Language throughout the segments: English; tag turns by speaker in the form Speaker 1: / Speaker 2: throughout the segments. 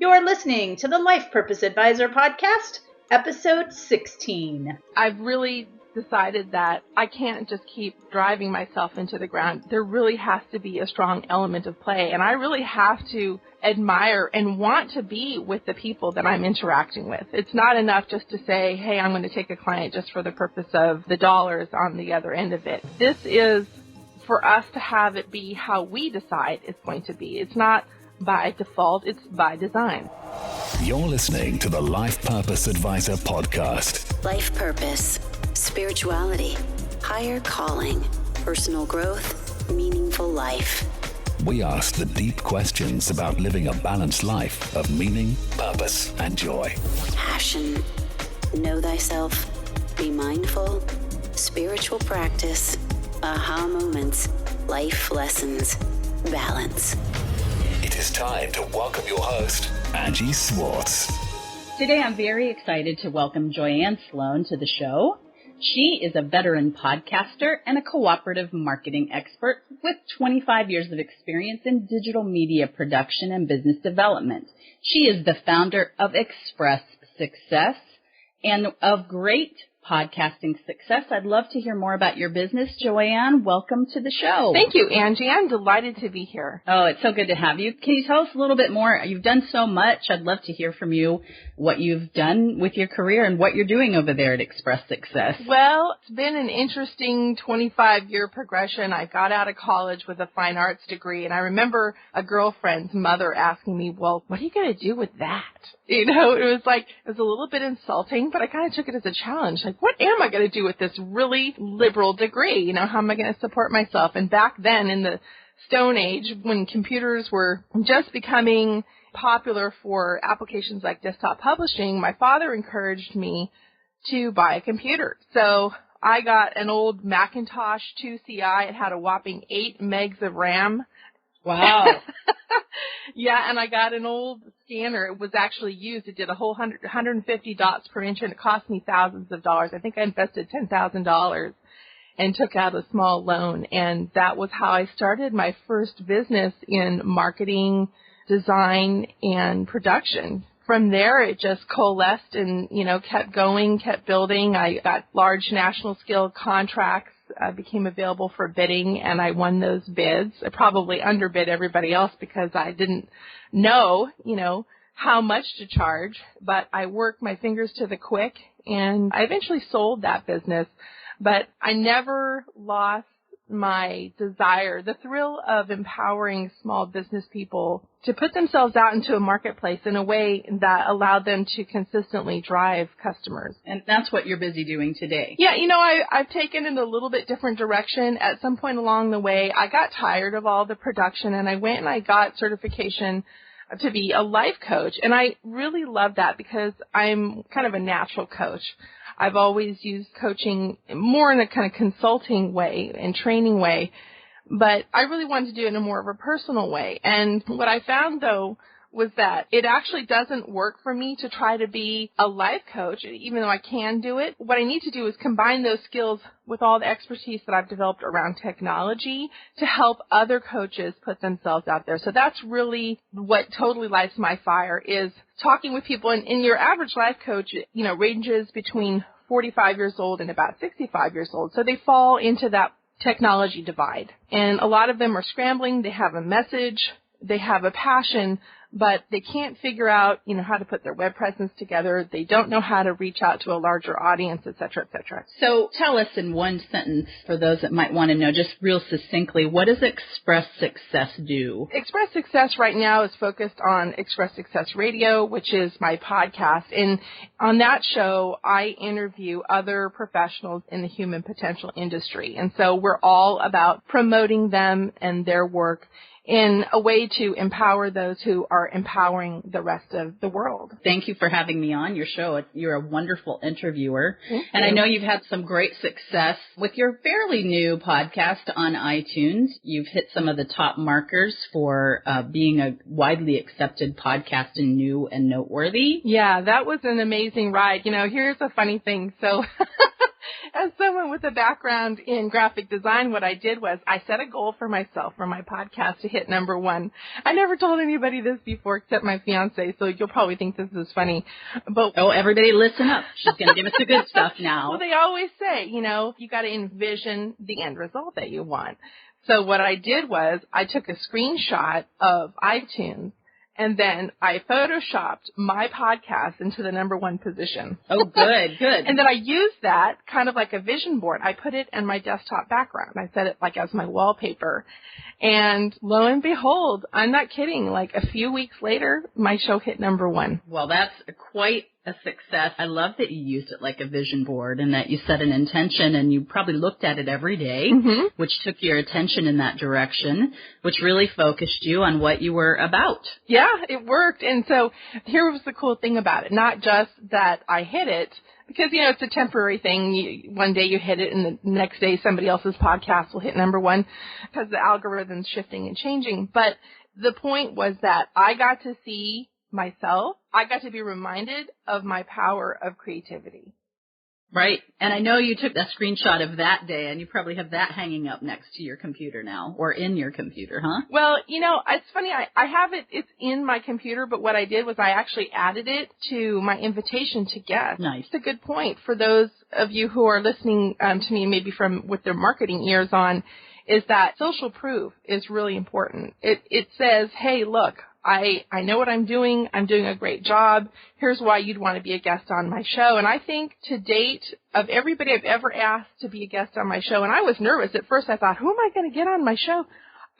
Speaker 1: You're listening to the Life Purpose Advisor Podcast, episode 16.
Speaker 2: I've really decided that I can't just keep driving myself into the ground. There really has to be a strong element of play, and I really have to admire and want to be with the people that I'm interacting with. It's not enough just to say, hey, I'm going to take a client just for the purpose of the dollars on the other end of it. This is for us to have it be how we decide it's going to be. It's not by default, it's by design.
Speaker 3: You're listening to the Life Purpose Advisor Podcast.
Speaker 4: Life purpose, spirituality, higher calling, personal growth, meaningful life.
Speaker 3: We ask the deep questions about living a balanced life of meaning, purpose, and joy.
Speaker 4: Passion, know thyself, be mindful, spiritual practice, aha moments, life lessons, balance.
Speaker 3: It is time to welcome your host, Angie Swartz.
Speaker 1: Today I'm very excited to welcome Joyanne Sloan to the show. She is a veteran podcaster and a cooperative marketing expert with 25 years of experience in digital media production and business development. She is the founder of Express Success and of Great Podcasting Success. I'd love to hear more about your business. Joyanne, welcome to the show.
Speaker 2: Thank you, Angie. I'm delighted to be here.
Speaker 1: Oh, it's so good to have you. Can you tell us a little bit more? You've done so much. I'd love to hear from you what you've done with your career and what you're doing over there at Express Success.
Speaker 2: Well, it's been an interesting 25-year progression. I got out of college with a fine arts degree, and I remember a girlfriend's mother asking me, well, what are you going to do with that? You know, it was a little bit insulting, but I kind of took it as a challenge. Like, what am I going to do with this really liberal degree? You know, how am I going to support myself? And back then in the Stone Age, when computers were just becoming popular for applications like desktop publishing, my father encouraged me to buy a computer. So I got an old Macintosh 2CI. It had a whopping 8 megs of RAM.
Speaker 1: Wow.
Speaker 2: Yeah, and I got an old scanner. It was actually used. It did a whole 150 dots per inch, and it cost me thousands of dollars. I think I invested $10,000 and took out a small loan, and that was how I started my first business in marketing, design, and production. From there, it just coalesced and, kept going, kept building. I got large national scale contracts. Became available for bidding, and I won those bids. I probably underbid everybody else because I didn't know, how much to charge, but I worked my fingers to the quick, and I eventually sold that business. But I never lost my desire, the thrill of empowering small business people to put themselves out into a marketplace in a way that allowed them to consistently drive customers.
Speaker 1: And that's what you're busy doing today.
Speaker 2: Yeah, I've taken it a little bit different direction. At some point along the way, I got tired of all the production, and I went and I got certification to be a life coach. And I really love that because I'm kind of a natural coach. I've always used coaching more in a kind of consulting way and training way, but I really wanted to do it in a more of a personal way. And what I found, though, was that it actually doesn't work for me to try to be a life coach, even though I can do it. What I need to do is combine those skills with all the expertise that I've developed around technology to help other coaches put themselves out there. So that's really what totally lights my fire, is talking with people. And your average life coach, ranges between 45 years old and about 65 years old. So they fall into that technology divide. And a lot of them are scrambling. They have a message. They have a passion, but they can't figure out, how to put their web presence together. They don't know how to reach out to a larger audience, et cetera, et cetera.
Speaker 1: So tell us in one sentence, for those that might want to know, just real succinctly, what does Express Success do?
Speaker 2: Express Success right now is focused on Express Success Radio, which is my podcast. And on that show, I interview other professionals in the human potential industry. And so we're all about promoting them and their work in a way to empower those who are empowering the rest of the world.
Speaker 1: Thank you for having me on your show. You're a wonderful interviewer.
Speaker 2: Thank you.
Speaker 1: And I know you've had some great success with your fairly new podcast on iTunes. You've hit some of the top markers for being a widely accepted podcast and new and noteworthy.
Speaker 2: Yeah, that was an amazing ride. Here's a funny thing. So As someone with a background in graphic design, what I did was I set a goal for myself for my podcast to hit #1. I never told anybody this before except my fiance, so you'll probably think this is funny. But
Speaker 1: everybody listen up. She's going to give us the good stuff now.
Speaker 2: Well, they always say, you got to envision the end result that you want. So what I did was I took a screenshot of iTunes, and then I photoshopped my podcast into the #1 position.
Speaker 1: Oh, good.
Speaker 2: And then I used that kind of like a vision board. I put it in my desktop background. I set it like as my wallpaper. And lo and behold, I'm not kidding, like a few weeks later, my show hit #1.
Speaker 1: Well, that's quite a success. I love that you used it like a vision board and that you set an intention and you probably looked at it every day, which took your attention in that direction, which really focused you on what you were about.
Speaker 2: Yeah, it worked. And so here was the cool thing about it. Not just that I hit it, because, it's a temporary thing. One day you hit it and the next day somebody else's podcast will hit #1 because the algorithm's shifting and changing. But the point was that I got to see myself. I got to be reminded of my power of creativity.
Speaker 1: Right. And I know you took a screenshot of that day, and you probably have that hanging up next to your computer now, or in your computer, huh?
Speaker 2: Well, it's funny. I have it. It's in my computer, but what I did was I actually added it to my invitation to guests.
Speaker 1: Nice.
Speaker 2: It's a good point for those of you who are listening to me, maybe with their marketing ears on, is that social proof is really important. It says, hey, look, I know what I'm doing. I'm doing a great job. Here's why you'd want to be a guest on my show. And I think to date, of everybody I've ever asked to be a guest on my show, and I was nervous at first. I thought, who am I going to get on my show?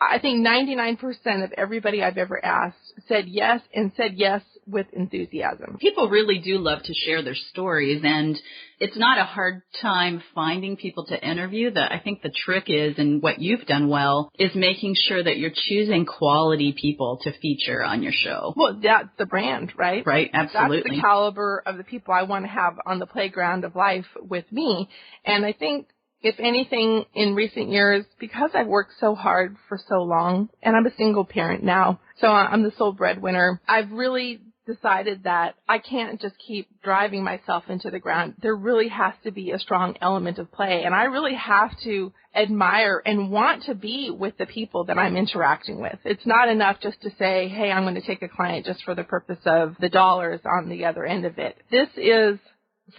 Speaker 2: I think 99% of everybody I've ever asked said yes, and said yes with enthusiasm.
Speaker 1: People really do love to share their stories, and it's not a hard time finding people to interview. I think the trick is, and what you've done well, is making sure that you're choosing quality people to feature on your show.
Speaker 2: Well, that's the brand, right?
Speaker 1: Right, absolutely.
Speaker 2: That's the caliber of the people I want to have on the playground of life with me. And I think, if anything, in recent years, because I've worked so hard for so long, and I'm a single parent now, so I'm the sole breadwinner, I've really decided that I can't just keep driving myself into the ground. There really has to be a strong element of play, and I really have to admire and want to be with the people that I'm interacting with. It's not enough just to say, hey, I'm going to take a client just for the purpose of the dollars on the other end of it. This is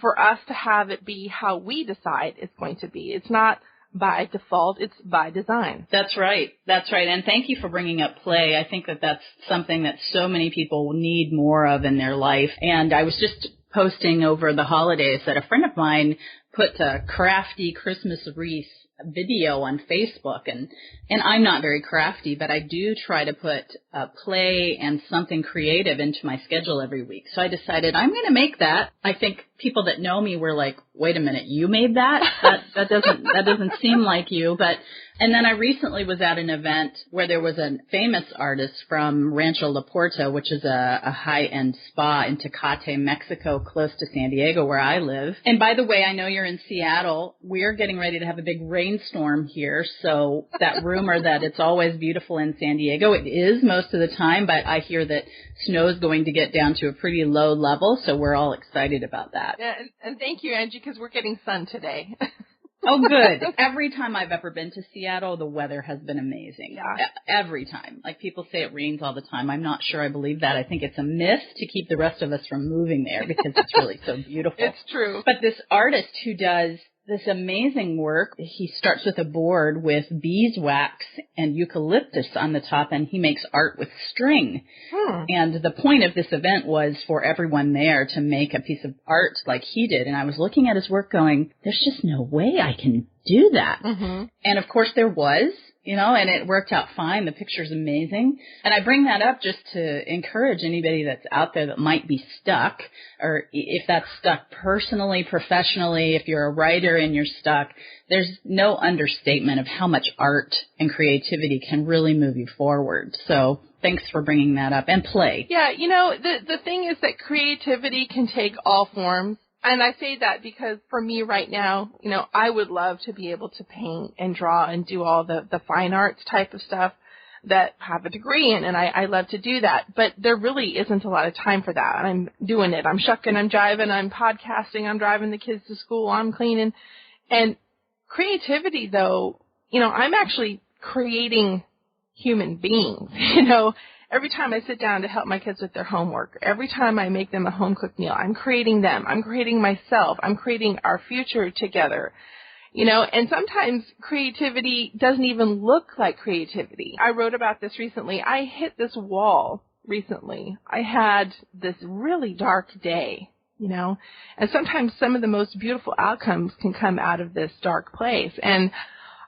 Speaker 2: for us to have it be how we decide it's going to be. It's not by default, it's by design.
Speaker 1: That's right. That's right. And thank you for bringing up play. I think that that's something that so many people need more of in their life. And I was just posting over the holidays that a friend of mine put a crafty Christmas wreath video on Facebook, and I'm not very crafty, but I do try to put play and something creative into my schedule every week. So I decided I'm going to make that. I think people that know me were like, wait a minute, you made that? That doesn't seem like you. And then I recently was at an event where there was a famous artist from Rancho La Puerta, which is a high-end spa in Tecate, Mexico, close to San Diego, where I live. And by the way, I know you're in Seattle. We're getting ready to have a big rainstorm here. So that rumor that it's always beautiful in San Diego, it is most of the time, but I hear that snow is going to get down to a pretty low level. So we're all excited about that.
Speaker 2: Yeah, and thank you, Angie, because we're getting sun today.
Speaker 1: Oh, good. Every time I've ever been to Seattle, the weather has been amazing.
Speaker 2: Yeah.
Speaker 1: Every time. Like, people say it rains all the time. I'm not sure I believe that. I think it's a myth to keep the rest of us from moving there because it's really so beautiful.
Speaker 2: It's true.
Speaker 1: But this artist who does this amazing work, he starts with a board with beeswax and eucalyptus on the top, and he makes art with string. And the point of this event was for everyone there to make a piece of art like he did. And I was looking at his work going, there's just no way I can do that. And of course there was, and it worked out fine. The picture's amazing. And I bring that up just to encourage anybody that's out there that might be stuck, or if that's stuck personally, professionally, if you're a writer and you're stuck, there's no understatement of how much art and creativity can really move you forward. So thanks for bringing that up. And play.
Speaker 2: Yeah, the thing is that creativity can take all forms. And I say that because for me right now, I would love to be able to paint and draw and do all the fine arts type of stuff that I have a degree in, and I love to do that. But there really isn't a lot of time for that. I'm doing it. I'm shucking, I'm jiving, I'm podcasting, I'm driving the kids to school, I'm cleaning. And creativity, though, I'm actually creating human beings. Every time I sit down to help my kids with their homework, every time I make them a home-cooked meal, I'm creating them. I'm creating myself. I'm creating our future together. And sometimes creativity doesn't even look like creativity. I wrote about this recently. I hit this wall recently. I had this really dark day, and sometimes some of the most beautiful outcomes can come out of this dark place. And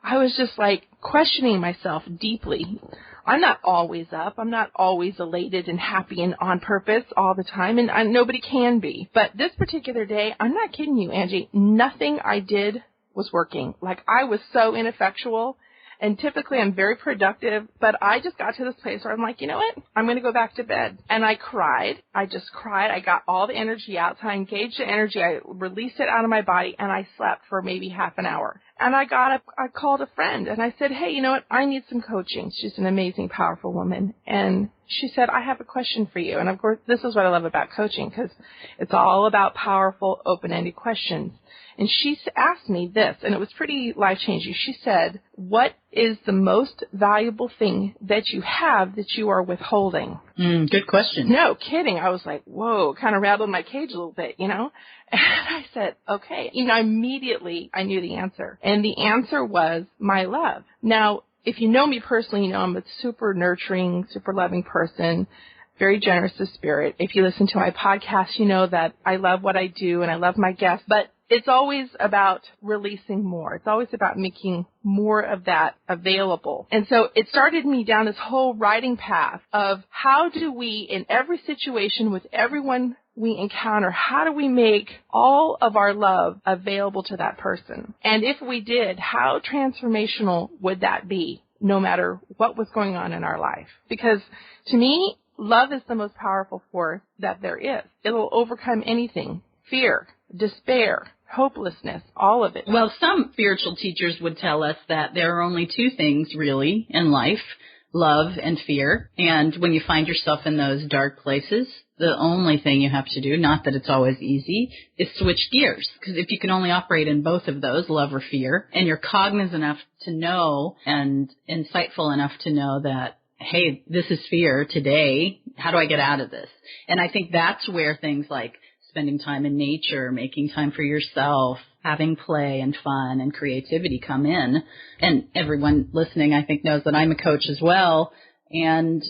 Speaker 2: I was just questioning myself deeply. I'm not always up. I'm not always elated and happy and on purpose all the time, and nobody can be. But this particular day, I'm not kidding you, Angie, nothing I did was working. I was so ineffectual, and typically I'm very productive, but I just got to this place where I'm like, you know what? I'm going to go back to bed. And I cried. I just cried. I got all the energy out. So I engaged the energy. I released it out of my body, and I slept for maybe half an hour. And I got up, I called a friend, and I said, hey, you know what? I need some coaching. She's an amazing, powerful woman. And she said, I have a question for you. And, of course, this is what I love about coaching, because it's all about powerful, open-ended questions. And she asked me this, and it was pretty life-changing. She said, what is the most valuable thing that you have that you are withholding?
Speaker 1: Good question.
Speaker 2: No kidding. I was like, whoa, kind of rattled my cage a little bit, And I said, okay. Immediately I knew the answer. And the answer was my love. Now, if you know me personally, I'm a super nurturing, super loving person, very generous of spirit. If you listen to my podcast, you know that I love what I do and I love my guests. But it's always about releasing more. It's always about making more of that available. And so it started me down this whole writing path of how do we, in every situation with everyone we encounter, how do we make all of our love available to that person? And if we did, how transformational would that be, no matter what was going on in our life? Because to me, love is the most powerful force that there is. It'll overcome anything: fear, despair, hopelessness, all of it.
Speaker 1: Well, some spiritual teachers would tell us that there are only two things really in life: love and fear. And when you find yourself in those dark places, the only thing you have to do, not that it's always easy, is switch gears. Because if you can only operate in both of those, love or fear, and you're cognizant enough to know and insightful enough to know that, hey, this is fear today, how do I get out of this? And I think that's where things like spending time in nature, making time for yourself, having play and fun and creativity come in. And everyone listening, I think, knows that I'm a coach as well. And,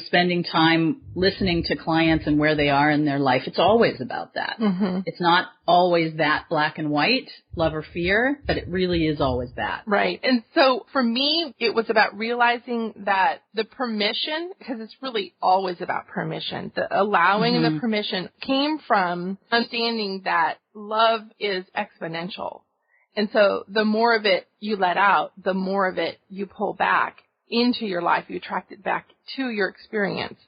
Speaker 1: spending time listening to clients and where they are in their life, it's always about that. Mm-hmm. It's not always that black and white, love or fear, but it really is always that.
Speaker 2: Right. And so for me, it was about realizing that the permission, because it's really always about permission, the allowing and the permission came from understanding that love is exponential. And so the more of it you let out, the more of it you pull back into your life, you attract it back to your experience.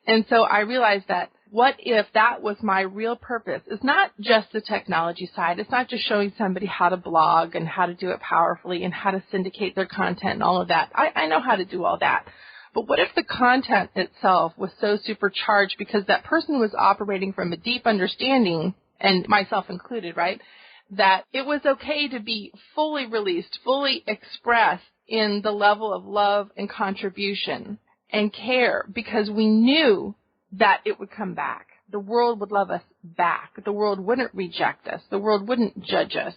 Speaker 2: And so I realized that what if that was my real purpose? It's not just the technology side. It's not just showing somebody how to blog and how to do it powerfully and how to syndicate their content and all of that. I know how to do all that. But what if the content itself was so supercharged because that person was operating from a deep understanding, and myself included, right, that it was okay to be fully released, fully expressed in the level of love and contribution and care, because we knew that it would come back. The world would love us back. The world wouldn't reject us. The world wouldn't judge us.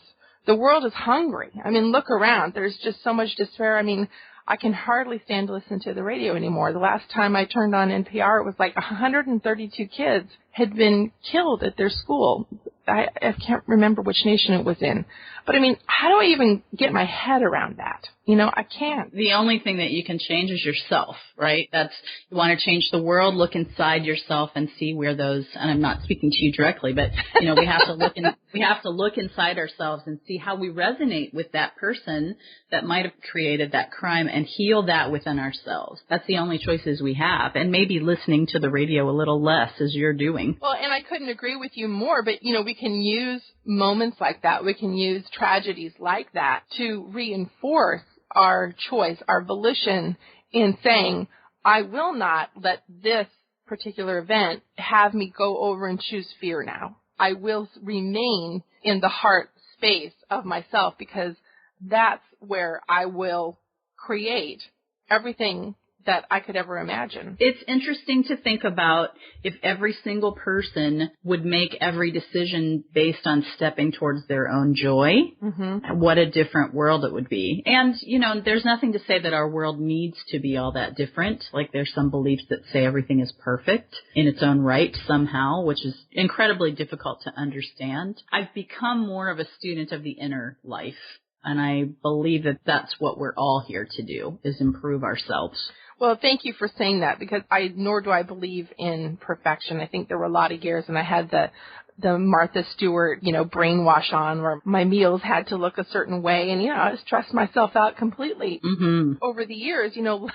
Speaker 2: The world is hungry. I mean, look around. There's just so much despair. I mean, I can hardly stand to listen to the radio anymore. The last time I turned on NPR, it was like 132 kids had been killed at their school. I can't remember which nation it was in. But, I mean, how do I even get my head around that? I can't.
Speaker 1: The only thing that you can change is yourself, right? You want to change the world, look inside yourself and see where those, and I'm not speaking to you directly, but, we have to look inside ourselves and see how we resonate with that person that might have created that crime and heal that within ourselves. That's the only choices we have. And maybe listening to the radio a little less as you're doing.
Speaker 2: Well, and I couldn't agree with you more, but, we can use moments like that. We can use tragedies like that to reinforce our choice, our volition in saying, I will not let this particular event have me go over and choose fear now. I will remain in the heart space of myself, because that's where I will create everything that I could ever imagine.
Speaker 1: It's interesting to think about if every single person would make every decision based on stepping towards their own joy, what a different world it would be. And, you know, there's nothing to say that our world needs to be all that different. Like, there's some beliefs that say everything is perfect in its own right somehow, which is incredibly difficult to understand. I've become more of a student of the inner life, and I believe that that's what we're all here to do, is improve ourselves.
Speaker 2: Well, thank you for saying that, because nor do I believe in perfection. I think there were a lot of years, and I had the Martha Stewart, you know, brainwash on, where my meals had to look a certain way, and, you know, I stressed myself out completely. Over the years, you know,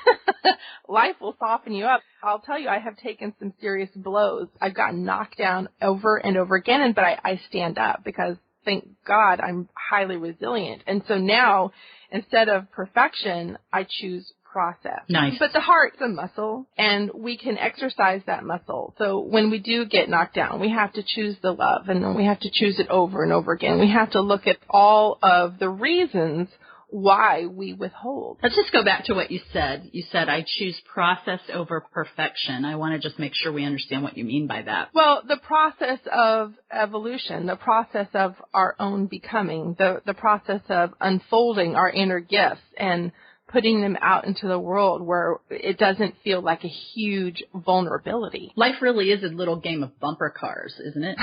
Speaker 2: life will soften you up. I'll tell you, I have taken some serious blows. I've gotten knocked down over and over again, but I stand up, because thank God I'm highly resilient. And so now, instead of perfection, I choose process.
Speaker 1: Nice.
Speaker 2: But the heart's a muscle, and we can exercise that muscle. So when we do get knocked down, we have to choose the love, and then we have to choose it over and over again. We have to look at all of the reasons why we withhold.
Speaker 1: Let's just go back to what you said. You said, I choose process over perfection. I want to just make sure we understand what you mean by that.
Speaker 2: Well, the process of evolution, the process of our own becoming, the process of unfolding our inner gifts and putting them out into the world where it doesn't feel like a huge vulnerability.
Speaker 1: Life really is a little game of bumper cars, isn't it?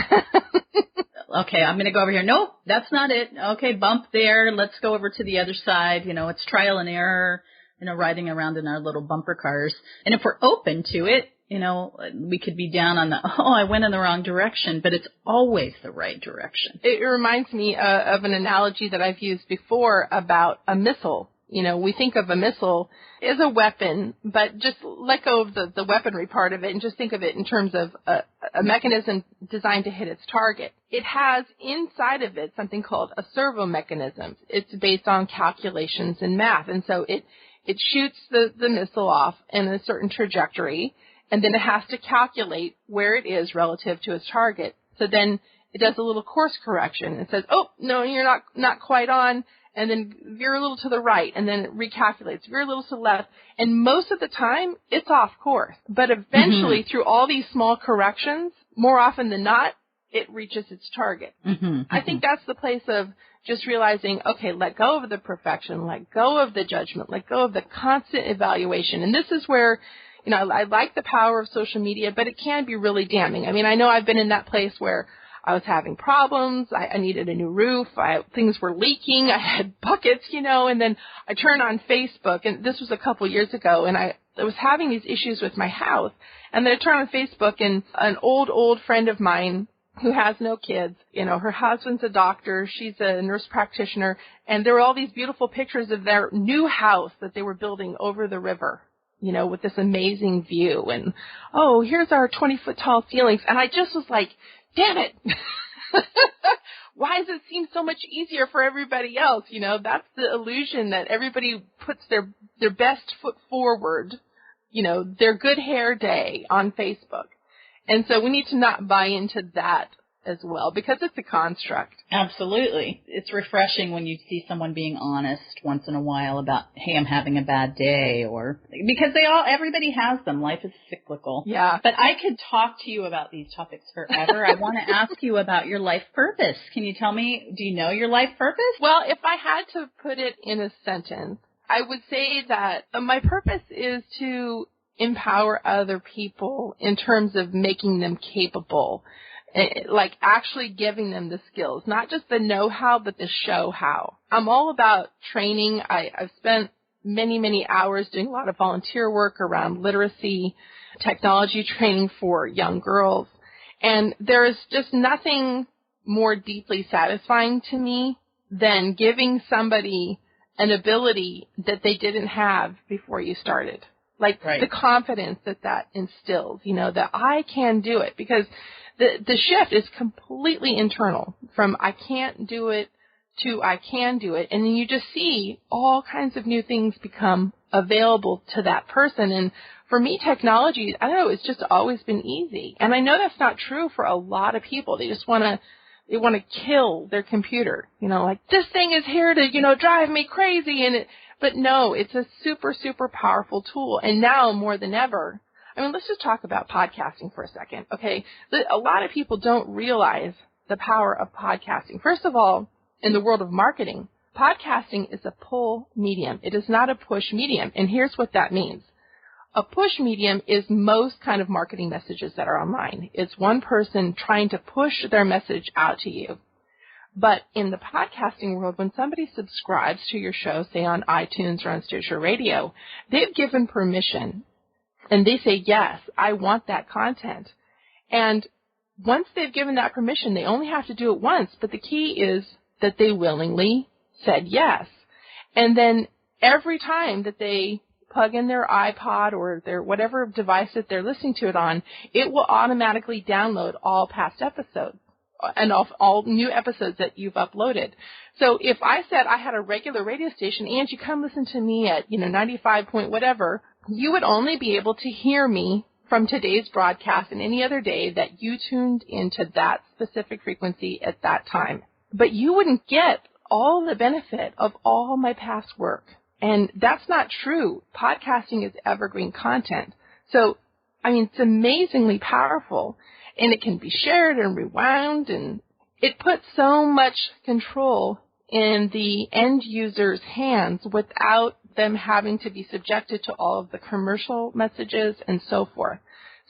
Speaker 1: Okay, I'm going to go over here. Nope, that's not it. Okay, bump there. Let's go over to the other side. You know, it's trial and error, you know, riding around in our little bumper cars. And if we're open to it, you know, we could be down on I went in the wrong direction, but it's always the right direction.
Speaker 2: It reminds me of an analogy that I've used before about a missile. You know, we think of a missile as a weapon, but just let go of the weaponry part of it and just think of it in terms of a mechanism designed to hit its target. It has inside of it something called a servo mechanism. It's based on calculations and math. And so it shoots the missile off in a certain trajectory, and then it has to calculate where it is relative to its target. So then it does a little course correction. It says, oh, no, you're not quite on. And then veer a little to the right, and then it recalculates, veer a little to the left. And most of the time, it's off course. But eventually, through all these small corrections, more often than not, it reaches its target. I think that's the place of just realizing, okay, let go of the perfection, let go of the judgment, let go of the constant evaluation. And this is where, you know, I like the power of social media, but it can be really damning. I mean, I know I've been in that place where I was having problems. I needed a new roof. Things were leaking. I had buckets, you know, and then I turned on Facebook, and this was a couple years ago, and I was having these issues with my house. And then I turned on Facebook, and an old friend of mine who has no kids, you know, her husband's a doctor, she's a nurse practitioner, and there were all these beautiful pictures of their new house that they were building over the river, you know, with this amazing view. And, oh, here's our 20-foot tall ceilings. And I just was like, damn it. Why does it seem so much easier for everybody else? You know, that's the illusion that everybody puts their best foot forward, you know, their good hair day on Facebook. And so we need to not buy into that as well, because it's a construct.
Speaker 1: Absolutely. It's refreshing when you see someone being honest once in a while about, hey, I'm having a bad day, or because everybody has them. Life is cyclical.
Speaker 2: Yeah.
Speaker 1: But I could talk to you about these topics forever. I want to ask you about your life purpose. Can you tell me, do you know your life purpose?
Speaker 2: Well, if I had to put it in a sentence, I would say that my purpose is to empower other people in terms of making them capable, like actually giving them the skills, not just the know-how, but the show-how. I'm all about training. I've spent many hours doing a lot of volunteer work around literacy, technology training for young girls. And there is just nothing more deeply satisfying to me than giving somebody an ability that they didn't have before you started. Like the confidence that instills, you know, that I can do it, because the shift is completely internal, from I can't do it to I can do it. And then you just see all kinds of new things become available to that person. And for me, technology, I don't know, it's just always been easy. And I know that's not true for a lot of people. They just want to they want to kill their computer, like this thing is here to, drive me crazy. But no, it's a super, super powerful tool. And now more than ever, let's just talk about podcasting for a second. Okay. A lot of people don't realize the power of podcasting. First of all, in the world of marketing, podcasting is a pull medium. It is not a push medium. And here's what that means. A push medium is most kind of marketing messages that are online. It's one person trying to push their message out to you. But in the podcasting world, when somebody subscribes to your show, say on iTunes or on Stitcher Radio, they've given permission. And they say, yes, I want that content. And once they've given that permission, they only have to do it once. But the key is that they willingly said yes. And then every time that they plug in their iPod or their whatever device that they're listening to it on, it will automatically download all past episodes and all new episodes that you've uploaded. So if I said I had a regular radio station, Angie, come listen to me at, 95 point whatever, you would only be able to hear me from today's broadcast and any other day that you tuned into that specific frequency at that time. But you wouldn't get all the benefit of all my past work. And that's not true. Podcasting is evergreen content. So, it's amazingly powerful. And it can be shared and rewound. And it puts so much control in the end user's hands without them having to be subjected to all of the commercial messages and so forth.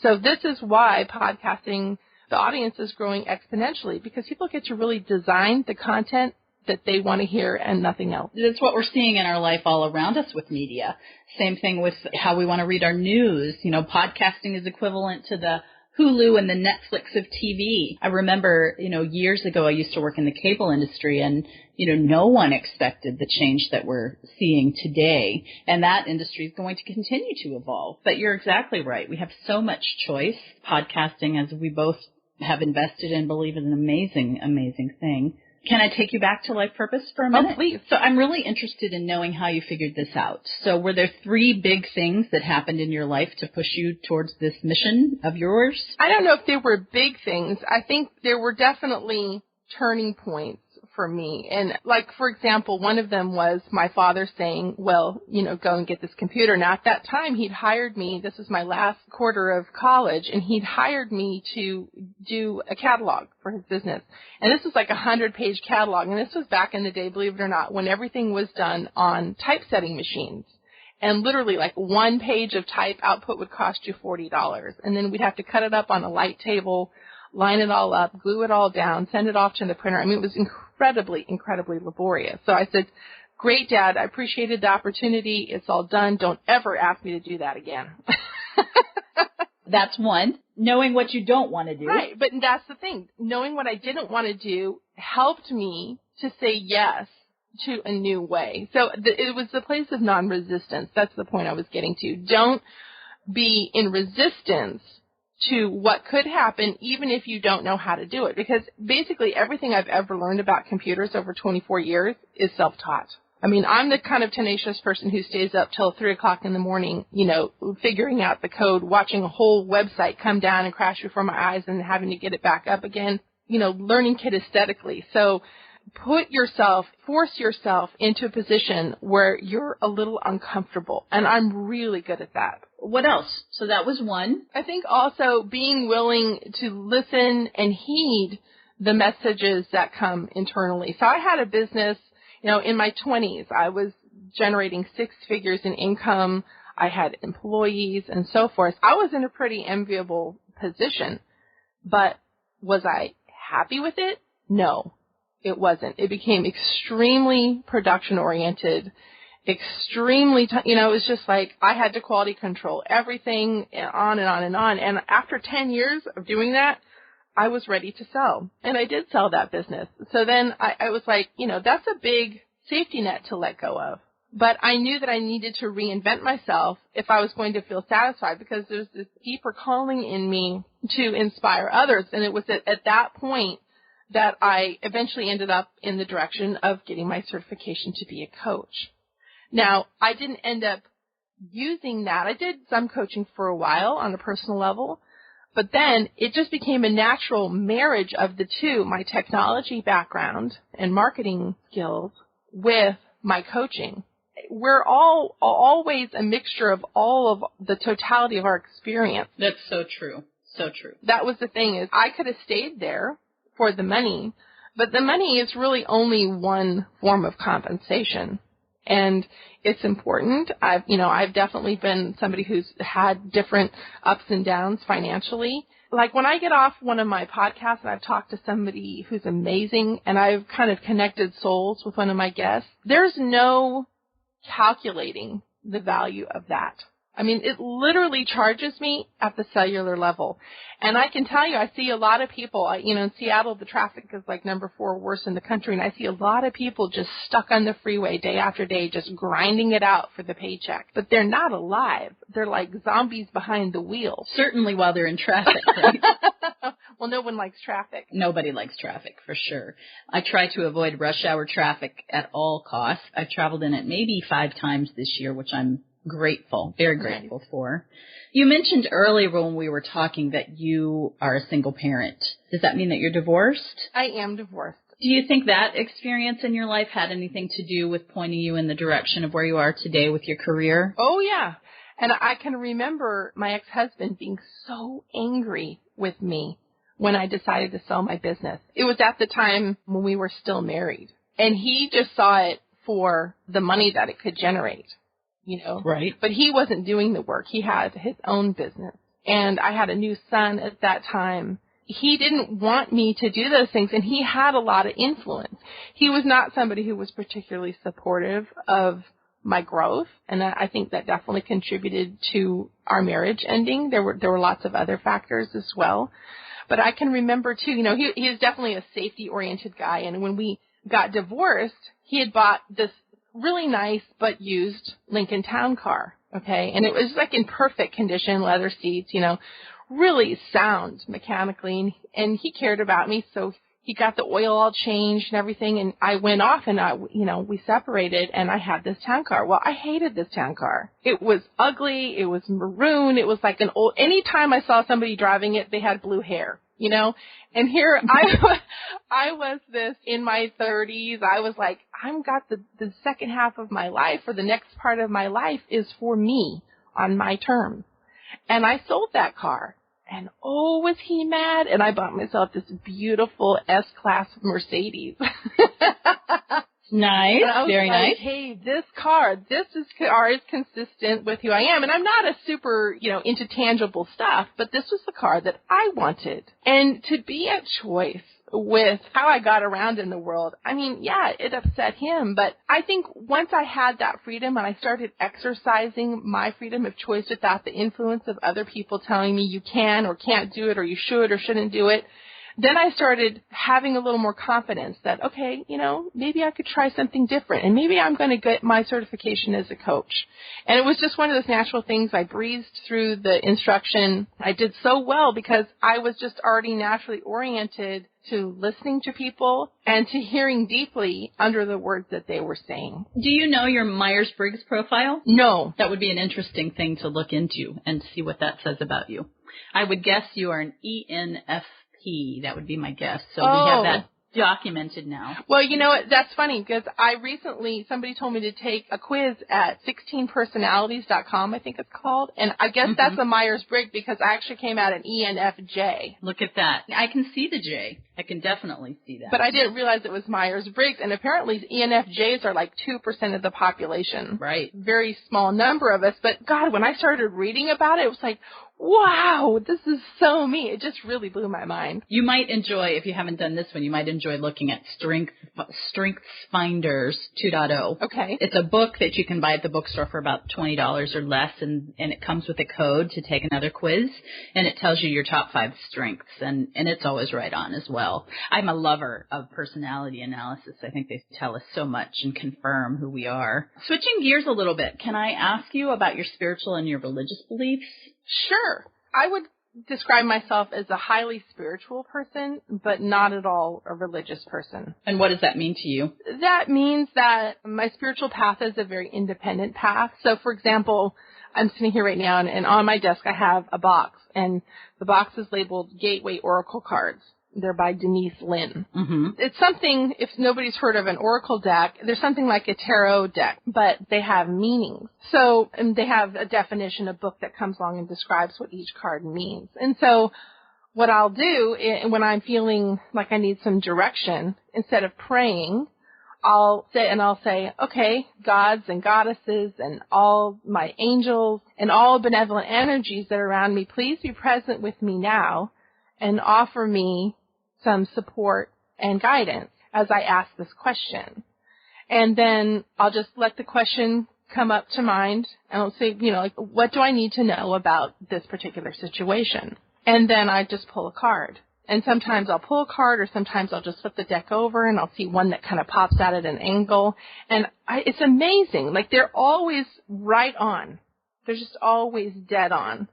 Speaker 2: So this is why podcasting, the audience is growing exponentially, because people get to really design the content that they want to hear and nothing else.
Speaker 1: That's what we're seeing in our life all around us with media. Same thing with how we want to read our news. Podcasting is equivalent to the Hulu and the Netflix of TV. I remember, years ago I used to work in the cable industry and, no one expected the change that we're seeing today. And that industry is going to continue to evolve. But you're exactly right. We have so much choice. Podcasting, as we both have invested in, believe is an amazing, amazing thing. Can I take you back to life purpose for a minute?
Speaker 2: Oh, please.
Speaker 1: So I'm really interested in knowing how you figured this out. So were there 3 big things that happened in your life to push you towards this mission of yours?
Speaker 2: I don't know if they were big things. I think there were definitely turning points for me. And for example, one of them was my father saying, well, go and get this computer. Now, at that time, he'd hired me. This was my last quarter of college, and he'd hired me to do a catalog for his business. And this was like a 100-page catalog. And this was back in the day, believe it or not, when everything was done on typesetting machines. And literally one page of type output would cost you $40. And then we'd have to cut it up on a light table, line it all up, glue it all down, send it off to the printer. It was incredibly, incredibly laborious. So I said, great, Dad, I appreciated the opportunity. It's all done. Don't ever ask me to do that again.
Speaker 1: That's one. Knowing what you don't want to do.
Speaker 2: Right, but that's the thing. Knowing what I didn't want to do helped me to say yes to a new way. So it was the place of non-resistance. That's the point I was getting to. Don't be in resistance to what could happen, even if you don't know how to do it. Because basically everything I've ever learned about computers over 24 years is self-taught. I'm the kind of tenacious person who stays up till 3 o'clock in the morning, figuring out the code, watching a whole website come down and crash before my eyes and having to get it back up again, learning kinesthetically. So force yourself into a position where you're a little uncomfortable. And I'm really good at that.
Speaker 1: What else? So that was one.
Speaker 2: I think also being willing to listen and heed the messages that come internally. So I had a business, in my 20s. I was generating 6 figures in income. I had employees and so forth. I was in a pretty enviable position. But was I happy with it? No, it wasn't. It became extremely production-oriented. Extremely, it was just like I had to quality control everything, on and on and on. And after 10 years of doing that, I was ready to sell. And I did sell that business. So then I was like, that's a big safety net to let go of. But I knew that I needed to reinvent myself if I was going to feel satisfied, because there's this deeper calling in me to inspire others. And it was at that point that I eventually ended up in the direction of getting my certification to be a coach. Now, I didn't end up using that. I did some coaching for a while on a personal level, But then it just became a natural marriage of the two, my technology background and marketing skills with my coaching. We're all always a mixture of all of the totality of our experience.
Speaker 1: That's so true. So true.
Speaker 2: That was the thing, is I could have stayed there for the money, but the money is really only one form of compensation. And it's important. I've definitely been somebody who's had different ups and downs financially. Like when I get off one of my podcasts and I've talked to somebody who's amazing and I've kind of connected souls with one of my guests, there's no calculating the value of that. I mean, it literally charges me at the cellular level. And I can tell you, I see a lot of people, in Seattle, the traffic is like number 4 worst in the country. And I see a lot of people just stuck on the freeway day after day, just grinding it out for the paycheck. But they're not alive. They're like zombies behind the wheel.
Speaker 1: Certainly while they're in traffic, right?
Speaker 2: Well, no one likes traffic.
Speaker 1: Nobody likes traffic, for sure. I try to avoid rush hour traffic at all costs. I've traveled in it maybe 5 times this year, which I'm grateful, very grateful for. You mentioned earlier when we were talking that you are a single parent. Does that mean that you're divorced?
Speaker 2: I am divorced.
Speaker 1: Do you think that experience in your life had anything to do with pointing you in the direction of where you are today with your career?
Speaker 2: Oh, yeah. And I can remember my ex-husband being so angry with me when I decided to sell my business. It was at the time when we were still married. And he just saw it for the money that it could generate.
Speaker 1: Right.
Speaker 2: But he wasn't doing the work. He had his own business. And I had a new son at that time. He didn't want me to do those things, and he had a lot of influence. He was not somebody who was particularly supportive of my growth, and I think that definitely contributed to our marriage ending. There were lots of other factors as well. But I can remember, too, he is definitely a safety-oriented guy, and when we got divorced, he had bought this really nice but used Lincoln Town car, okay? And it was like in perfect condition, leather seats, really sound mechanically. And he cared about me, so he got the oil all changed and everything. And I went off and we separated, and I had this town car. Well, I hated this town car. It was ugly. It was maroon. It was like anytime I saw somebody driving it, they had blue hair. And here I was this in my 30s. I was like, I've got the second half of my life, or the next part of my life is for me on my terms. And I sold that car. And oh, was he mad? And I bought myself this beautiful S-Class Mercedes.
Speaker 1: Nice, very nice.
Speaker 2: Hey, this car is consistent with who I am. And I'm not a super, into tangible stuff, but this was the car that I wanted. And to be at choice with how I got around in the world, I mean, yeah, it upset him. But I think once I had that freedom and I started exercising my freedom of choice without the influence of other people telling me you can or can't do it, or you should or shouldn't do it, then I started having a little more confidence that, okay, maybe I could try something different, and maybe I'm going to get my certification as a coach. And it was just one of those natural things. I breezed through the instruction. I did so well because I was just already naturally oriented to listening to people and to hearing deeply under the words that they were saying. Do
Speaker 1: you know your Myers-Briggs profile?
Speaker 2: No.
Speaker 1: That would be an interesting thing to look into and see what that says about you. I would guess you are an ENFP. That would be my guess. So we have that documented now.
Speaker 2: Well, that's funny because somebody told me to take a quiz at 16personalities.com, I think it's called. And I guess that's a Myers-Briggs because I actually came out an ENFJ.
Speaker 1: Look at that. I can see the J. I can definitely see that.
Speaker 2: But I didn't realize it was Myers-Briggs. And apparently ENFJs are like 2% of the population.
Speaker 1: Right.
Speaker 2: Very small number of us. But God, when I started reading about it, it was like, wow, this is so me. It just really blew my mind.
Speaker 1: You might enjoy, if you haven't done this one, you might enjoy looking at Strengths Finders 2.0.
Speaker 2: Okay.
Speaker 1: It's a book that you can buy at the bookstore for about $20 or less, and it comes with a code to take another quiz, and it tells you your top 5 strengths, and it's always right on as well. I'm a lover of personality analysis. I think they tell us so much and confirm who we are. Switching gears a little bit, can I ask you about your spiritual and your religious beliefs?
Speaker 2: Sure. I would describe myself as a highly spiritual person, but not at all a religious person.
Speaker 1: And what does that mean to you?
Speaker 2: That means that my spiritual path is a very independent path. So, for example, I'm sitting here right now, and on my desk I have a box, and the box is labeled Gateway Oracle Cards. They're by Denise Lynn.
Speaker 1: Mm-hmm.
Speaker 2: It's something, if nobody's heard of an oracle deck, there's something like a tarot deck, but they have meanings. So, and they have a definition, a book that comes along and describes what each card means. And so what I'll do when I'm feeling like I need some direction, instead of praying, I'll say, okay, gods and goddesses and all my angels and all benevolent energies that are around me, please be present with me now and offer me some support and guidance as I ask this question. And then I'll just let the question come up to mind, and I'll say, like, what do I need to know about this particular situation? And then I just pull a card. And sometimes I'll pull a card, or sometimes I'll just flip the deck over and I'll see one that kind of pops out at an angle. And it's amazing. Like, they're always right on. They're just always dead on.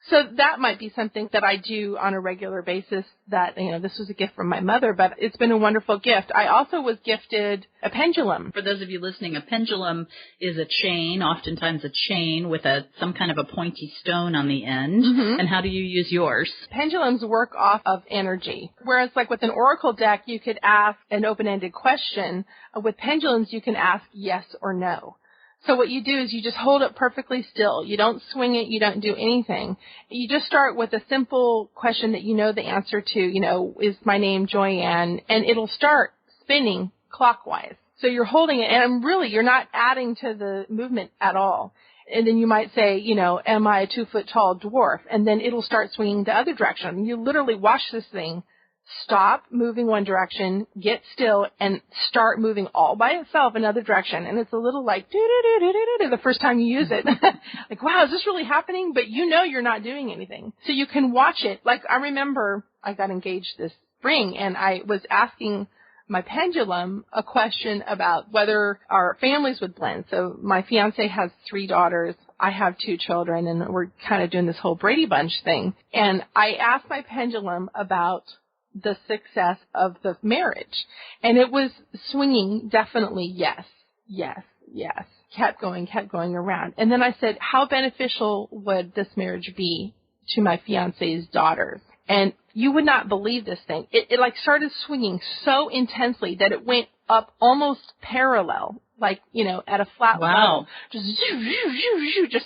Speaker 2: So that might be something that I do on a regular basis that, this was a gift from my mother, but it's been a wonderful gift. I also was gifted a pendulum.
Speaker 1: For those of you listening, a pendulum is a chain, oftentimes a chain with some kind of a pointy stone on the end. Mm-hmm. And how do you use yours?
Speaker 2: Pendulums work off of energy. Whereas like with an oracle deck, you could ask an open-ended question. With pendulums, you can ask yes or no. So what you do is you just hold it perfectly still. You don't swing it. You don't do anything. You just start with a simple question that you know the answer to, is my name Joyanne? And it'll start spinning clockwise. So you're holding it, and really you're not adding to the movement at all. And then you might say, am I a 2-foot-tall dwarf? And then it'll start swinging the other direction. You literally watch this thing stop moving one direction, get still, and start moving all by itself another direction. And it's a little like do-do-do-do-do-do the first time you use it. Like, wow, is this really happening? But you're not doing anything. So you can watch it. Like, I remember I got engaged this spring, and I was asking my pendulum a question about whether our families would blend. So my fiance has 3 daughters. I have 2 children, and we're kind of doing this whole Brady Bunch thing. And I asked my pendulum about the success of the marriage. And it was swinging definitely yes, yes, yes. Kept going around. And then I said, how beneficial would this marriage be to my fiance's daughters? And you would not believe this thing. It like started swinging so intensely that it went up almost parallel, like, at a flat level. Just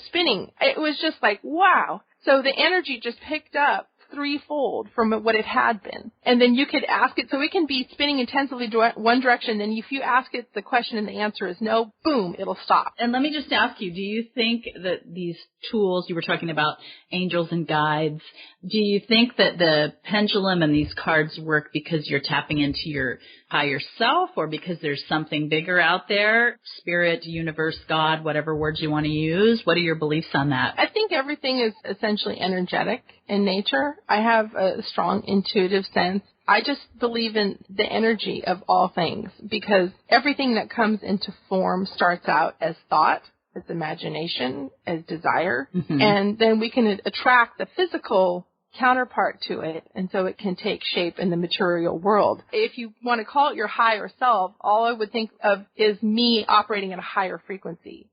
Speaker 2: spinning. It was just like, wow. So the energy just picked up threefold from what it had been. And then you could ask it, so it can be spinning intensely one direction, then if you ask it the question and the answer is no, boom, it'll stop.
Speaker 1: And let me just ask you, do you think that these tools, you were talking about angels and guides, do you think that the pendulum and these cards work because you're tapping into your higher self, or because there's something bigger out there, spirit, universe, God, whatever words you want to use? What are your beliefs on that?
Speaker 2: I think everything is essentially energetic in nature. I have a strong intuitive sense. I just believe in the energy of all things, because everything that comes into form starts out as thought, as imagination, as desire, and then we can attract the physical counterpart to it, and so it can take shape in the material world. If you want to call it your higher self, all I would think of is me operating at a higher frequency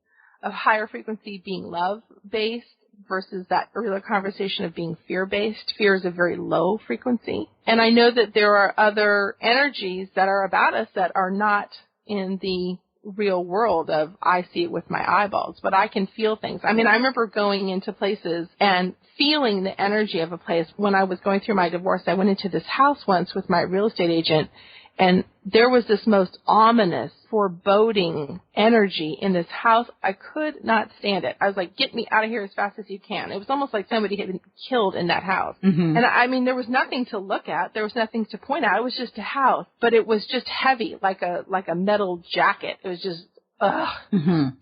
Speaker 2: being love-based versus that earlier conversation of being fear-based. Fear is a very low frequency. And I know that there are other energies that are about us that are not in the real world of I see it with my eyeballs, but I can feel things. I mean, I remember going into places and feeling the energy of a place. When I was going through my divorce, I went into this house once with my real estate agent, and there was this most ominous, foreboding energy in this house. I could not stand it. I was like, get me out of here as fast as you can. It was almost like somebody had been killed in that house. And I mean, there was nothing to look at. There was nothing to point at. It was just a house, but it was just heavy, like a metal jacket. It was just, ugh.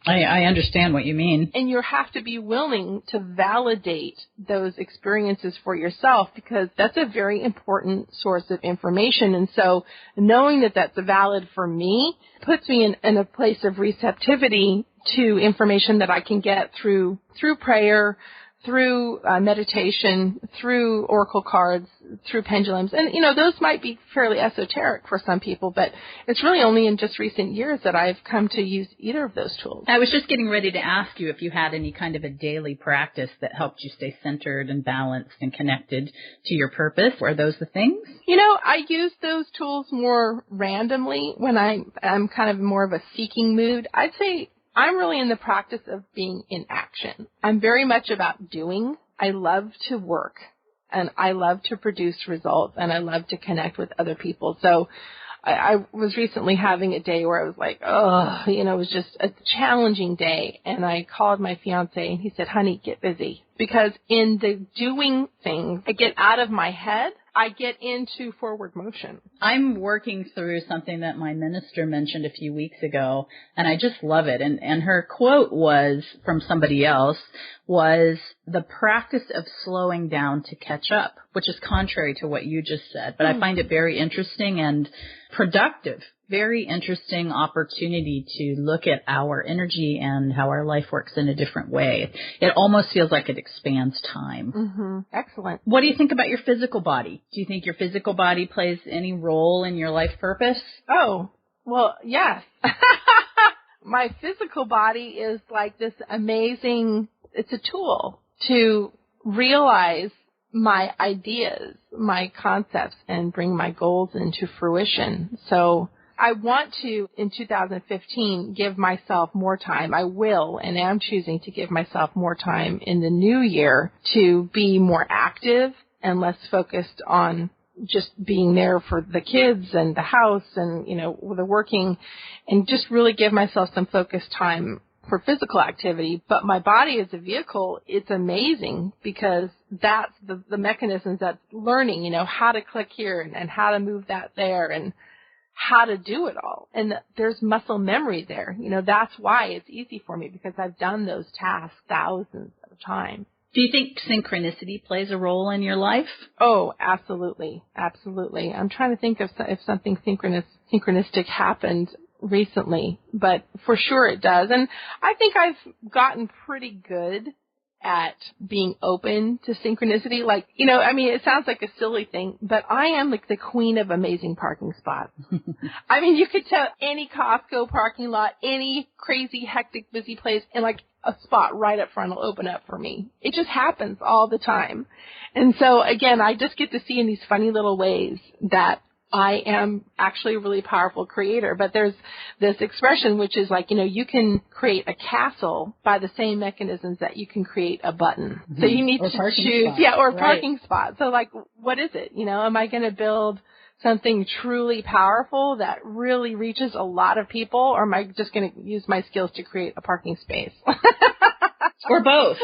Speaker 1: I understand what you mean.
Speaker 2: And you have to be willing to validate those experiences for yourself, because that's a very important source of information. And so knowing that that's valid for me puts me in a place of receptivity to information that I can get through prayer, through meditation, through oracle cards, through pendulums. And, those might be fairly esoteric for some people, but it's really only in just recent years that I've come to use either of those tools.
Speaker 1: I was just getting ready to ask you if you had any kind of a daily practice that helped you stay centered and balanced and connected to your purpose. Are those the things?
Speaker 2: I use those tools more randomly when I'm kind of more of a seeking mood. I'd say I'm really in the practice of being in action. I'm very much about doing. I love to work, and I love to produce results, and I love to connect with other people. So I was recently having a day where I was like, it was just a challenging day. And I called my fiance, and he said, honey, get busy. Because in the doing things, I get out of my head. I get into forward motion.
Speaker 1: I'm working through something that my minister mentioned a few weeks ago, and I just love it. And her quote was from somebody else, was the practice of slowing down to catch up, which is contrary to what you just said. But I find it very interesting and productive. Very interesting opportunity to look at our energy and how our life works in a different way. It almost feels like it expands time.
Speaker 2: Mm-hmm. Excellent.
Speaker 1: What do you think about your physical body? Do you think your physical body plays any role in your life purpose?
Speaker 2: Oh, well, yes. My physical body is like this amazing, it's a tool to realize my ideas, my concepts, and bring my goals into fruition. So I want to, in 2015, give myself more time. I will and am choosing to give myself more time in the new year to be more active and less focused on just being there for the kids and the house and, the working, and just really give myself some focused time for physical activity. But my body as a vehicle, it's amazing because that's the mechanisms that's learning, how to click here and how to move that there and how to do it all. And there's muscle memory there. That's why it's easy for me because I've done those tasks thousands of times.
Speaker 1: Do you think synchronicity plays a role in your life?
Speaker 2: Oh, absolutely. Absolutely. I'm trying to think of if something synchronistic happened recently, but for sure it does. And I think I've gotten pretty good at being open to synchronicity. Like, it sounds like a silly thing, but I am like the queen of amazing parking spots. You could tell any Costco parking lot, any crazy, hectic, busy place, and like a spot right up front will open up for me. It just happens all the time. And so, again, I just get to see in these funny little ways that I am actually a really powerful creator. But there's this expression which is like, you can create a castle by the same mechanisms that you can create a button. Mm-hmm. So you need to choose, or a parking spot. So like, what is it? Am I going to build something truly powerful that really reaches a lot of people, or am I just going to use my skills to create a parking space?
Speaker 1: Or both.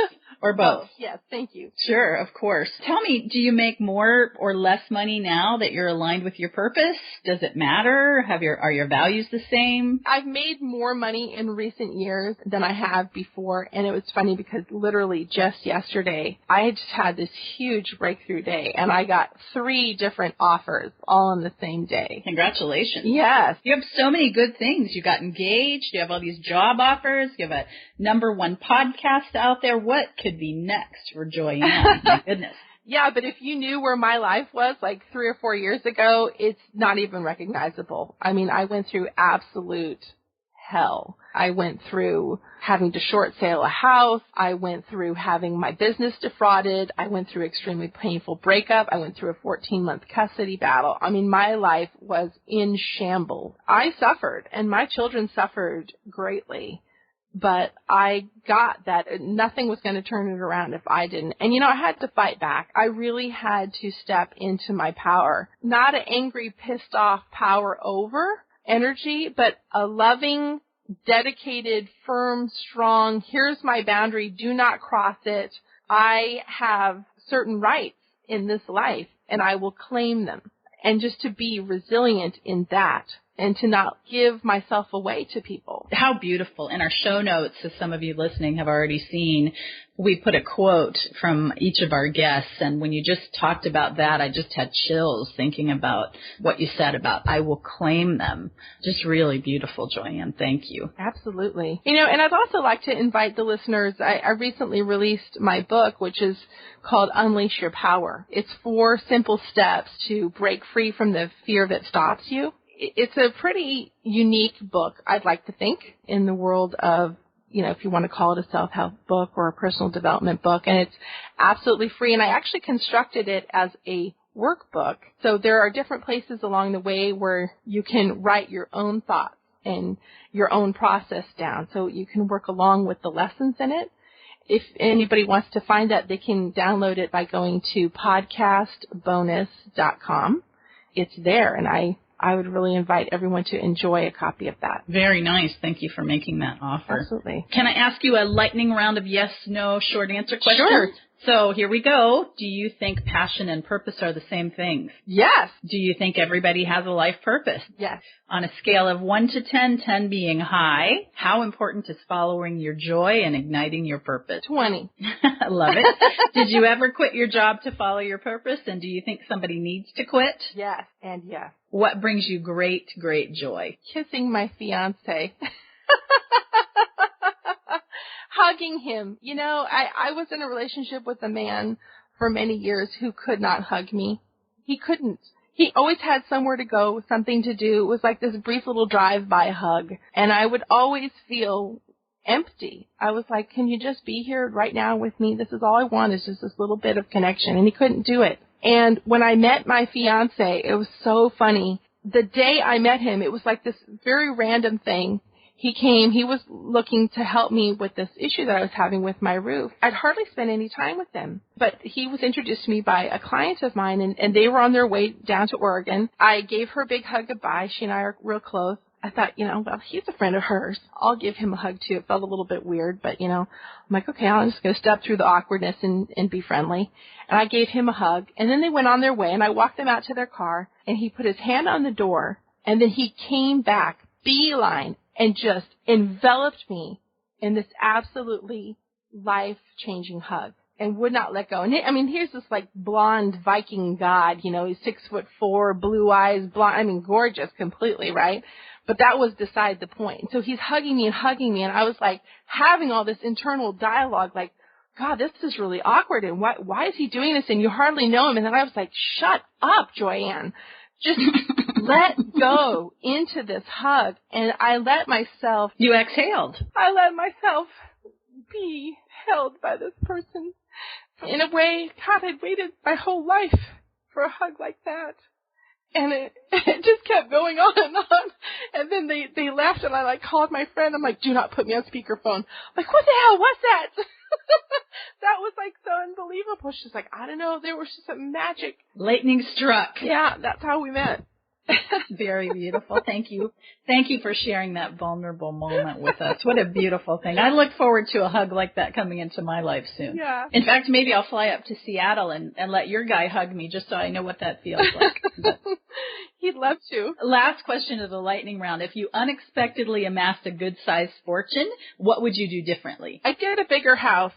Speaker 1: Or both.
Speaker 2: Yes, thank you.
Speaker 1: Sure, of course. Tell me, do you make more or less money now that you're aligned with your purpose? Does it matter? Are your values the same?
Speaker 2: I've made more money in recent years than I have before, and it was funny because literally just yesterday, I had just had this huge breakthrough day, and I got 3 different offers all on the same day.
Speaker 1: Congratulations.
Speaker 2: Yes.
Speaker 1: You have so many good things. You got engaged. You have all these job offers. You have a #1 podcast out there. What could be next for Joyanne? My goodness.
Speaker 2: Yeah, but if you knew where my life was like 3 or 4 years ago, it's not even recognizable. I went through absolute hell. I went through having to short sale a house. I went through having my business defrauded. I went through extremely painful breakup. I went through a 14-month custody battle. My life was in shambles. I suffered, and my children suffered greatly. But I got that nothing was going to turn it around if I didn't. And, I had to fight back. I really had to step into my power. Not an angry, pissed off power over energy, but a loving, dedicated, firm, strong, here's my boundary, do not cross it. I have certain rights in this life, and I will claim them. And just to be resilient in that and to not give myself away to people.
Speaker 1: How beautiful. In our show notes, as some of you listening have already seen, we put a quote from each of our guests. And when you just talked about that, I just had chills thinking about what you said about I will claim them. Just really beautiful, Joyanne. Thank you.
Speaker 2: Absolutely. And I'd also like to invite the listeners. I recently released my book, which is called Unleash Your Power. It's 4 simple steps to break free from the fear that stops you. It's a pretty unique book, I'd like to think, in the world of, if you want to call it a self-help book or a personal development book. And it's absolutely free. And I actually constructed it as a workbook. So there are different places along the way where you can write your own thoughts and your own process down. So you can work along with the lessons in it. If anybody wants to find that, they can download it by going to podcastbonus.com. It's there, and I would really invite everyone to enjoy a copy of that.
Speaker 1: Very nice. Thank you for making that offer.
Speaker 2: Absolutely.
Speaker 1: Can I ask you a lightning round of yes, no, short answer questions?
Speaker 2: Sure.
Speaker 1: So here we go. Do you think passion and purpose are the same things?
Speaker 2: Yes.
Speaker 1: Do you think everybody has a life purpose?
Speaker 2: Yes.
Speaker 1: On a scale of 1 to 10, 10 being high, how important is following your joy and igniting your purpose?
Speaker 2: 20.
Speaker 1: I love it. Did you ever quit your job to follow your purpose? And do you think somebody needs to quit?
Speaker 2: Yes. And yes.
Speaker 1: What brings you great, great joy?
Speaker 2: Kissing my fiance. Hugging him. I was in a relationship with a man for many years who could not hug me. He couldn't. He always had somewhere to go, something to do. It was like this brief little drive-by hug. And I would always feel empty. I was like, can you just be here right now with me? This is all I want is just this little bit of connection. And he couldn't do it. And when I met my fiance, it was so funny. The day I met him, it was like this very random thing. He came, he was looking to help me with this issue that I was having with my roof. I'd hardly spent any time with him, but he was introduced to me by a client of mine, and they were on their way down to Oregon. I gave her a big hug goodbye. She and I are real close. I thought, well, he's a friend of hers. I'll give him a hug too. It felt a little bit weird, but I'm like, okay, I'm just going to step through the awkwardness and be friendly. And I gave him a hug, and then they went on their way, and I walked them out to their car, and he put his hand on the door, and then he came back, beeline, and just enveloped me in this absolutely life-changing hug and would not let go. And here's this like blonde Viking god, he's 6'4", blue eyes, blonde, gorgeous completely, right? But that was beside the point. So he's hugging me, and I was like having all this internal dialogue, like, God, this is really awkward, and why is he doing this? And you hardly know him. And then I was like, shut up, Joyanne. Just let go into this hug. And I let myself...
Speaker 1: You exhaled.
Speaker 2: I let myself be held by this person. In a way, God, I'd waited my whole life for a hug like that. And it just kept going on and on. And then they left, and I called my friend. I'm like, do not put me on speakerphone. I'm like, what the hell? What's that? That was so unbelievable. She's like, I don't know. There was just some magic.
Speaker 1: Lightning struck.
Speaker 2: Yeah, that's how we met.
Speaker 1: Very beautiful. Thank you. Thank you for sharing that vulnerable moment with us. What a beautiful thing. I look forward to a hug like that coming into my life soon.
Speaker 2: Yeah.
Speaker 1: In fact, maybe I'll fly up to Seattle and let your guy hug me just so I know what that feels like.
Speaker 2: He'd love to.
Speaker 1: Last question of the lightning round. If you unexpectedly amassed a good-sized fortune, what would you do differently?
Speaker 2: I'd get a bigger house.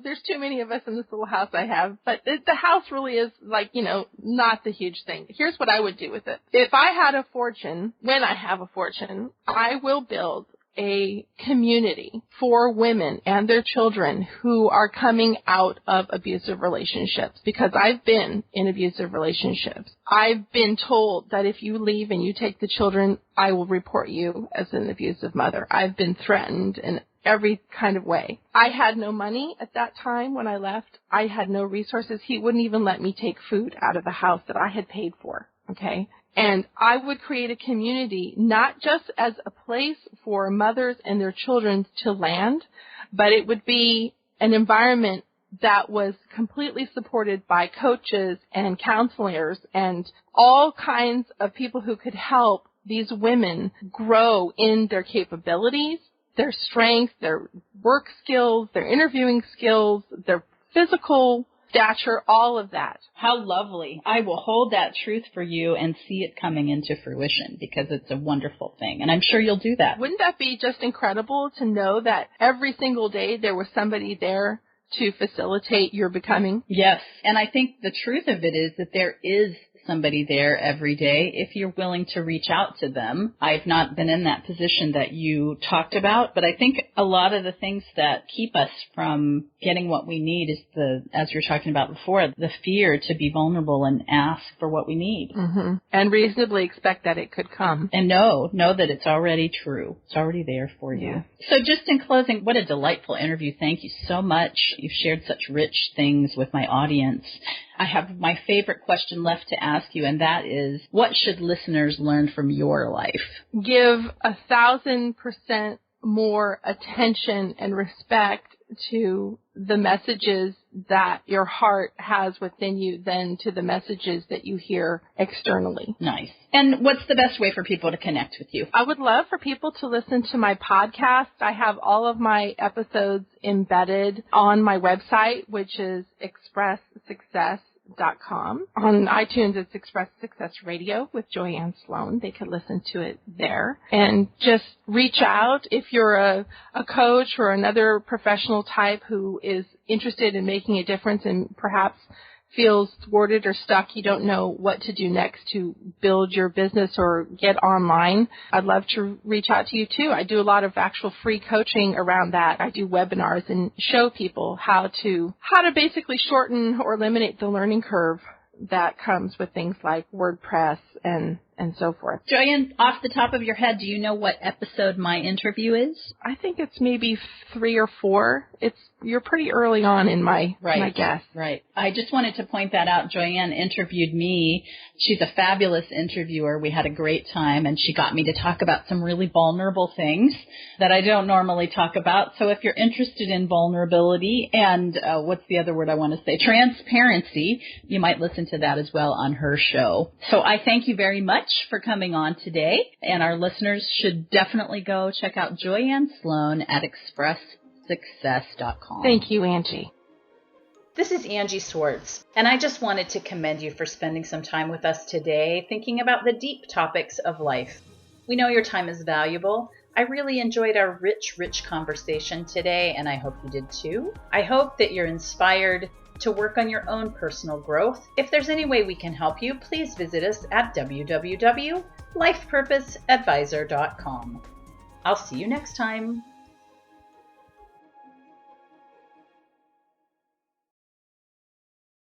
Speaker 2: There's too many of us in this little house I have, but the house really is not the huge thing. Here's what I would do with it. If I had a fortune, when I have a fortune, I will build a community for women and their children who are coming out of abusive relationships, because I've been in abusive relationships. I've been told that if you leave and you take the children, I will report you as an abusive mother. I've been threatened in every kind of way. I had no money at that time when I left. I had no resources. He wouldn't even let me take food out of the house that I had paid for, okay? And I would create a community, not just as a place for mothers and their children to land, but it would be an environment that was completely supported by coaches and counselors and all kinds of people who could help these women grow in their capabilities, their strength, their work skills, their interviewing skills, their physical stature, all of that.
Speaker 1: How lovely. I will hold that truth for you and see it coming into fruition because it's a wonderful thing. And I'm sure you'll do that.
Speaker 2: Wouldn't that be just incredible to know that every single day there was somebody there to facilitate your becoming?
Speaker 1: Yes. And I think the truth of it is that there is somebody there every day if you're willing to reach out to them. I've not been in that position that you talked about, but I think a lot of the things that keep us from getting what we need is as we were talking about before, the fear to be vulnerable and ask for what we need.
Speaker 2: Mm-hmm. And reasonably expect that it could come.
Speaker 1: And know that it's already true. It's already there for you. So just in closing, what a delightful interview. Thank you so much. You've shared such rich things with my audience. I have my favorite question left to ask you, and that is, what should listeners learn from your life?
Speaker 2: Give 1,000% more attention and respect to the messages that your heart has within you than to the messages that you hear externally.
Speaker 1: Nice. And what's the best way for people to connect with you?
Speaker 2: I would love for people to listen to my podcast. I have all of my episodes embedded on my website, which is expresssuccess.com. On iTunes, it's Express Success Radio with Joyanne Sloan. They could listen to it there. And just reach out if you're a coach or another professional type who is interested in making a difference and perhaps feels thwarted or stuck, you don't know what to do next to build your business or get online, I'd love to reach out to you too. I do a lot of actual free coaching around that. I do webinars and show people how to basically shorten or eliminate the learning curve that comes with things like WordPress and so forth.
Speaker 1: Joyanne, off the top of your head, do you know what episode my interview is?
Speaker 2: I think it's maybe 3 or 4. You're pretty early on in my guess.
Speaker 1: Right. I just wanted to point that out. Joyanne interviewed me. She's a fabulous interviewer. We had a great time, and she got me to talk about some really vulnerable things that I don't normally talk about. So if you're interested in vulnerability and what's the other word I want to say? Transparency, you might listen to that as well on her show. So I thank you very much for coming on today, and our listeners should definitely go check out Joyanne Sloan at expresssuccess.com.
Speaker 2: Thank you, Angie.
Speaker 1: This is Angie Swartz, and I just wanted to commend you for spending some time with us today thinking about the deep topics of life. We know your time is valuable. I really enjoyed our rich conversation today, and I hope you did too. I hope that you're inspired to work on your own personal growth. If there's any way we can help you, please visit us at www.lifepurposeadvisor.com. I'll see you next time.